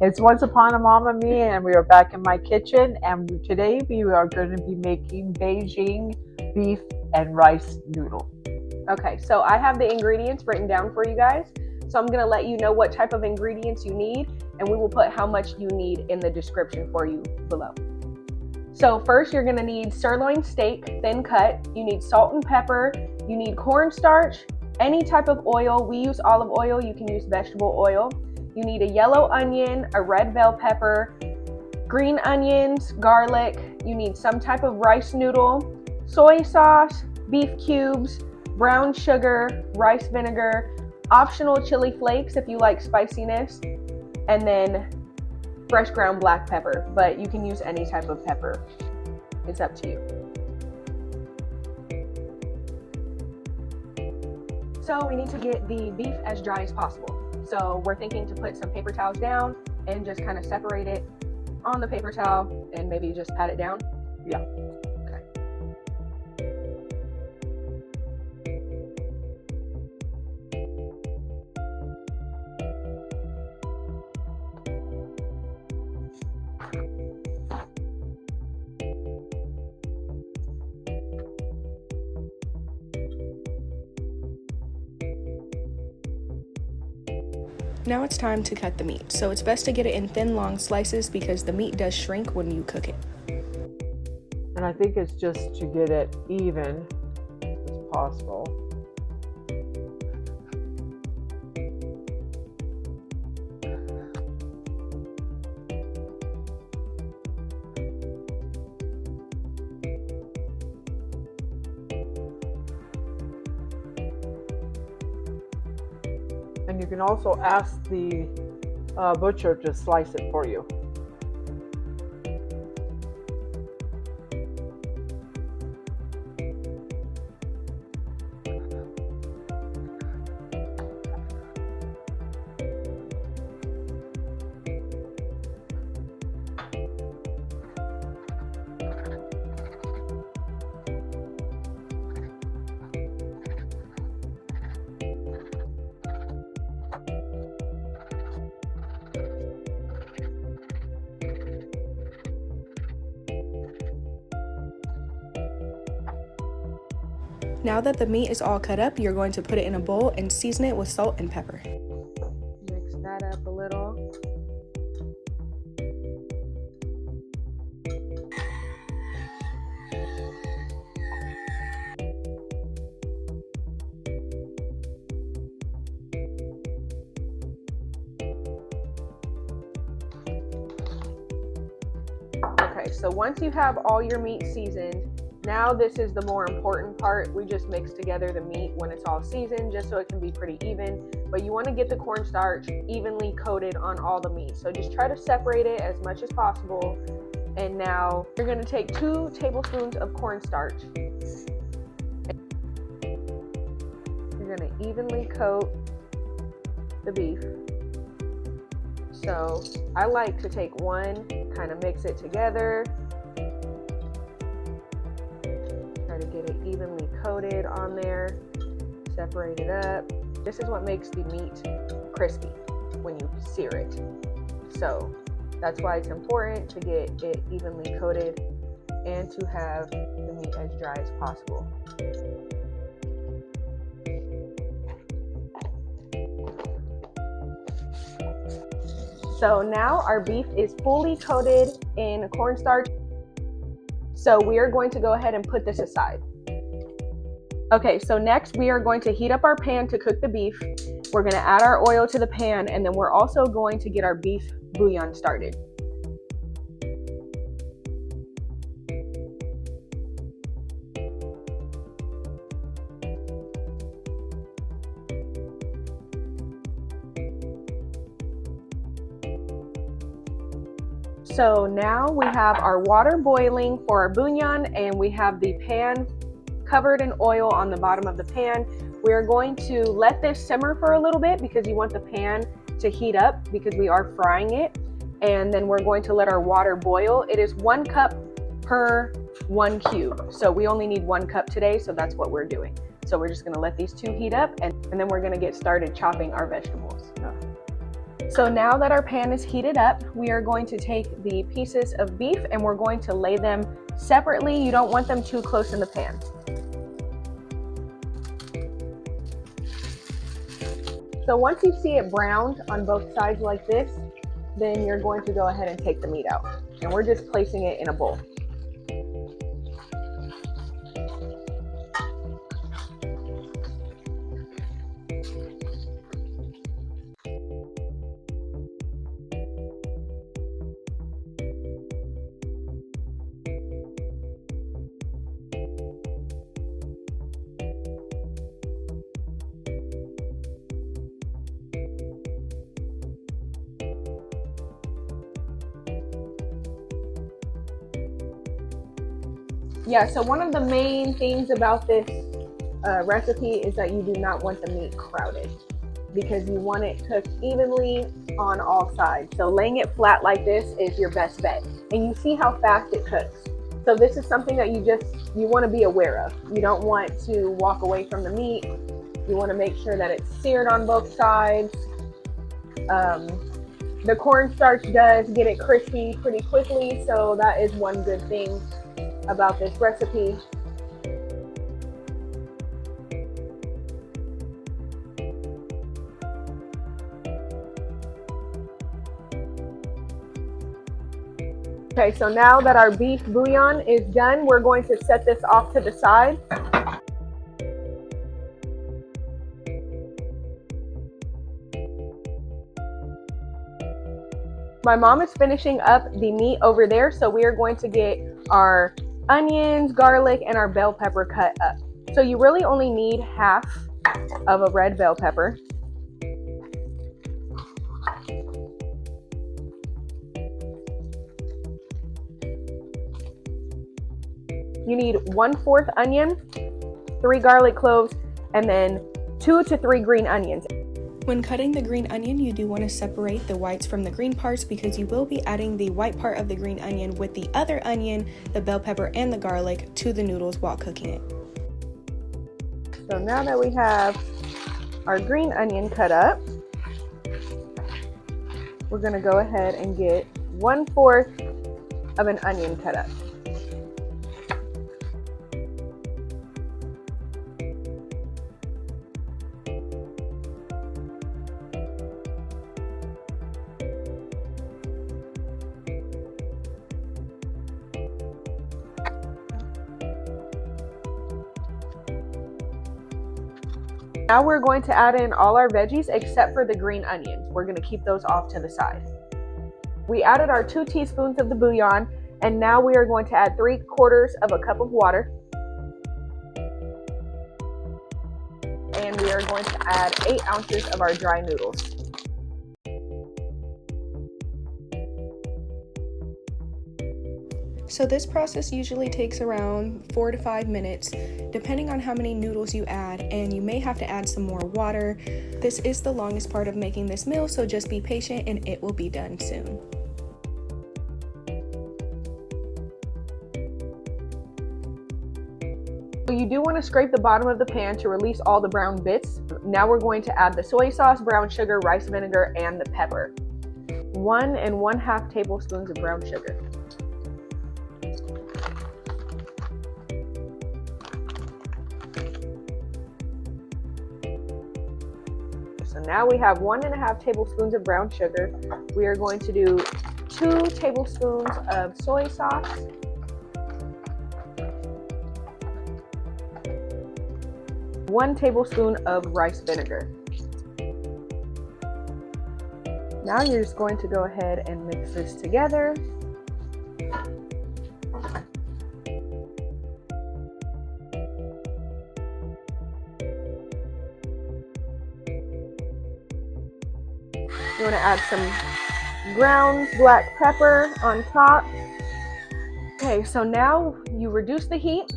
It's Once Upon a Mama Me, and we are back in my kitchen. And today we are going to be making Beijing beef and rice noodle. Okay, so I have the ingredients written down for you guys. So I'm gonna let you know what type of ingredients you need, and we will put how much you need in the description for you below. So first you're gonna need sirloin steak, thin cut. You need salt and pepper. You need cornstarch, any type of oil. We use olive oil, you can use vegetable oil. You need a yellow onion, a red bell pepper, green onions, garlic. You need some type of rice noodle, soy sauce, beef cubes, brown sugar, rice vinegar, optional chili flakes if you like spiciness, and then fresh ground black pepper, but you can use any type of pepper. It's up to you. So we need to get the beef as dry as possible. So we're thinking to put some paper towels down and just kind of separate it on the paper towel and maybe just pat it down. Yeah. Now it's time to cut the meat, so it's best to get it in thin, long slices because the meat does shrink when you cook it. And I think it's just to get it even as possible. And you can also ask the butcher to slice it for you. Now that the meat is all cut up, you're going to put it in a bowl and season it with salt and pepper. Mix that up a little. Okay, so once you have all your meat seasoned, now this is the more important part. We just mix together the meat when it's all seasoned just so it can be pretty even. But you want to get the cornstarch evenly coated on all the meat. So just try to separate it as much as possible. And now you're going to take 2 tablespoons of cornstarch. You're going to evenly coat the beef. So I like to take one, kind of mix it together. Get it evenly coated on there, separate it up. This is what makes the meat crispy when you sear it. So that's why it's important to get it evenly coated and to have the meat as dry as possible. So now our beef is fully coated in cornstarch. So we are going to go ahead and put this aside. Okay, so next we are going to heat up our pan to cook the beef. We're going to add our oil to the pan, and then we're also going to get our beef bouillon started. So now we have our water boiling for our bouillon, and we have the pan covered in oil on the bottom of the pan. We are going to let this simmer for a little bit because you want the pan to heat up because we are frying it. And then we're going to let our water boil. It is 1 cup per 1 cube. So we only need 1 cup today, so that's what we're doing. So we're just gonna let these two heat up, and then we're gonna get started chopping our vegetables. So now that our pan is heated up, we are going to take the pieces of beef and we're going to lay them separately. You don't want them too close in the pan. So once you see it browned on both sides like this, then you're going to go ahead and take the meat out. And we're just placing it in a bowl. Yeah, so one of the main things about this recipe is that you do not want the meat crowded because you want it cooked evenly on all sides. So laying it flat like this is your best bet. And you see how fast it cooks. So this is something that you want to be aware of. You don't want to walk away from the meat. You want to make sure that it's seared on both sides. The cornstarch does get it crispy pretty quickly, so that is one good thing about this recipe. Okay, so now that our beef bouillon is done, we're going to set this off to the side. My mom is finishing up the meat over there, so we are going to get our onions, garlic, and our bell pepper cut up. So you really only need half of a red bell pepper. You need 1/4 onion, 3 garlic cloves, and then 2 to 3 green onions. When cutting the green onion, you do want to separate the whites from the green parts because you will be adding the white part of the green onion with the other onion, the bell pepper, and the garlic to the noodles while cooking it. So now that we have our green onion cut up, we're going to go ahead and get 1/4 of an onion cut up. Now we're going to add in all our veggies except for the green onions. We're going to keep those off to the side. We added our 2 teaspoons of the bouillon, and now we are going to add 3/4 of a cup of water. And we are going to add 8 ounces of our dry noodles. So this process usually takes around 4 to 5 minutes, depending on how many noodles you add, and you may have to add some more water. This is the longest part of making this meal, so just be patient and it will be done soon. You do want to scrape the bottom of the pan to release all the brown bits. Now we're going to add the soy sauce, brown sugar, rice vinegar, and the pepper. 1 1/2 tablespoons of brown sugar. So now we have 1 1/2 tablespoons of brown sugar. We are going to do 2 tablespoons of soy sauce. One tablespoon of rice vinegar. Now you're just going to go ahead and mix this together. You want to add some ground black pepper on top. Okay, so now you reduce the heat.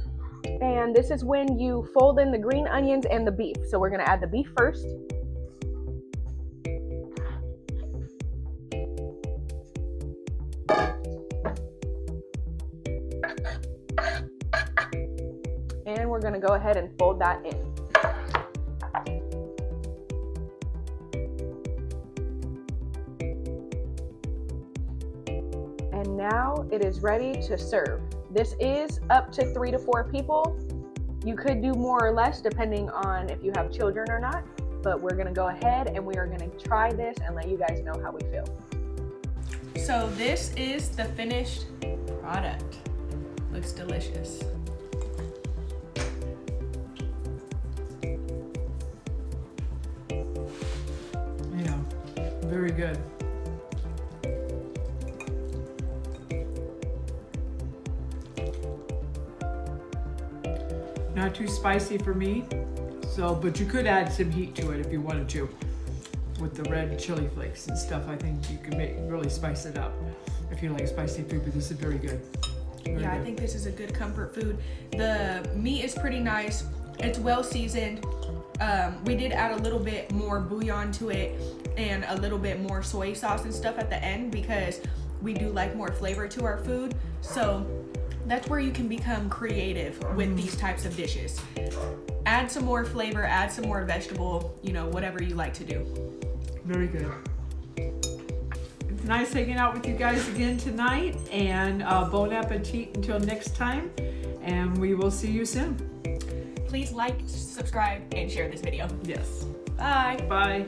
And this is when you fold in the green onions and the beef. So we're going to add the beef first. And we're going to go ahead and fold that in. And now it is ready to serve. This is up to 3 to 4 people. You could do more or less depending on if you have children or not, but we're gonna go ahead and we are gonna try this and let you guys know how we feel. So this is the finished product. Looks delicious. Yeah, very good. Not too spicy for me, so, but you could add some heat to it if you wanted to. With the red chili flakes and stuff, I think you could really spice it up if you like spicy food, but this is very good. Very yeah, good. I think this is a good comfort food. The meat is pretty nice. It's well seasoned. We did add a little bit more bouillon to it and a little bit more soy sauce and stuff at the end because we do like more flavor to our food. So that's where you can become creative with these types of dishes. Add some more flavor, add some more vegetable, you know, whatever you like to do. Very good. It's nice hanging out with you guys again tonight, and bon appetit until next time, and we will see you soon. Please like, subscribe, and share this video. Yes. Bye. Bye.